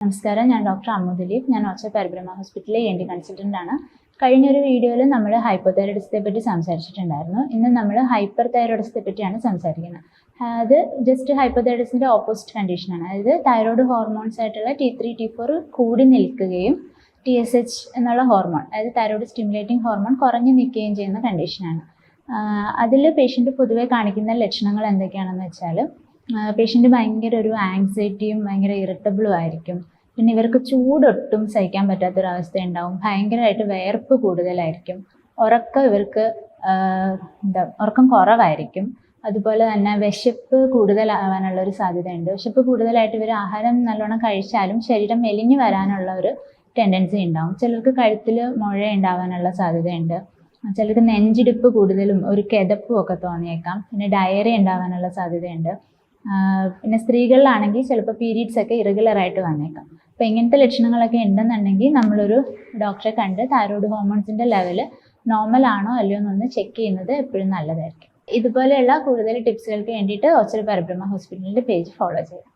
നമസ്കാരം, ഞാൻ ഡോക്ടർ അമ്മു ദിലീപ്. ഞാൻ ഓച്ച പരബ്രഹ്മ ഹോസ്പിറ്റലിലെ ENT കൺസൾട്ടൻ്റ് ആണ്. കഴിഞ്ഞൊരു വീഡിയോയിൽ നമ്മൾ ഹൈപ്പോതൈറോയിഡിസത്തെ പറ്റി സംസാരിച്ചിട്ടുണ്ടായിരുന്നു. ഇന്ന് നമ്മൾ ഹൈപ്പർ തൈറോയിഡിസത്തെ പറ്റിയാണ് സംസാരിക്കുന്നത്. അത് ജസ്റ്റ് ഹൈപ്പോതൈറോയിഡിസിൻ്റെ ഓപ്പോസിറ്റ് കണ്ടീഷനാണ്. അതായത് തൈറോയ്ഡ് ഹോർമോൺസ് ആയിട്ടുള്ള T3, T4 കൂടി നിൽക്കുകയും TSH എന്നുള്ള ഹോർമോൺ, അതായത് തൈറോയ്ഡ് സ്റ്റിമുലേറ്റിംഗ് ഹോർമോൺ കുറഞ്ഞു നിൽക്കുകയും ചെയ്യുന്ന കണ്ടീഷനാണ്. അതിൽ പേഷ്യൻ്റ് പൊതുവെ കാണിക്കുന്ന ലക്ഷണങ്ങൾ എന്തൊക്കെയാണെന്ന് വെച്ചാൽ, പേഷ്യൻ്റ് ഭയങ്കര ഒരു ആങ്സൈറ്റിയും ഭയങ്കര ഇറിറ്റബിളും ആയിരിക്കും. പിന്നെ ഇവർക്ക് ചൂടൊട്ടും സഹിക്കാൻ പറ്റാത്തൊരവസ്ഥ ഉണ്ടാവും. ഭയങ്കരമായിട്ട് വിയർപ്പ് കൂടുതലായിരിക്കും. ഇവർക്ക് ഉറക്കം കുറവായിരിക്കും. അതുപോലെ തന്നെ വിശപ്പ് കൂടുതലാവാനുള്ളൊരു സാധ്യതയുണ്ട്. വിശപ്പ് കൂടുതലായിട്ട് ഇവർ ആഹാരം നല്ലോണം കഴിച്ചാലും ശരീരം മെലിഞ്ഞു വരാനുള്ള ഒരു ടെൻഡൻസി ഉണ്ടാവും. ചിലർക്ക് കഴുത്തിൽ മുഴ ഉണ്ടാവാനുള്ള സാധ്യതയുണ്ട്. ചിലർക്ക് നെഞ്ചിടിപ്പ് കൂടുതലും ഒരു കിതപ്പും ഒക്കെ തോന്നിയേക്കാം. പിന്നെ ഡയറി ഉണ്ടാവാനുള്ള സാധ്യതയുണ്ട്. പിന്നെ സ്ത്രീകളിലാണെങ്കിൽ ചിലപ്പോൾ പീരീഡ്സ് ഒക്കെ ഇറഗുലറായിട്ട് വന്നേക്കാം. അപ്പോൾ ഇങ്ങനത്തെ ലക്ഷണങ്ങളൊക്കെ ഉണ്ടെന്നുണ്ടെങ്കിൽ നമ്മളൊരു ഡോക്ടറെ കണ്ട് തൈറോയ്ഡ് ഹോർമോൺസിൻ്റെ ലെവൽ നോർമൽ ആണോ അല്ലയോ എന്നൊന്ന് ചെക്ക് ചെയ്യുന്നത് എപ്പോഴും നല്ലതായിരിക്കും. ഇതുപോലെയുള്ള കൂടുതൽ ടിപ്സുകൾക്ക് വേണ്ടിയിട്ട് ഓച്ചിറ പരബ്രഹ്മ ഹോസ്പിറ്റലിൻ്റെ പേജ് ഫോളോ ചെയ്യാം.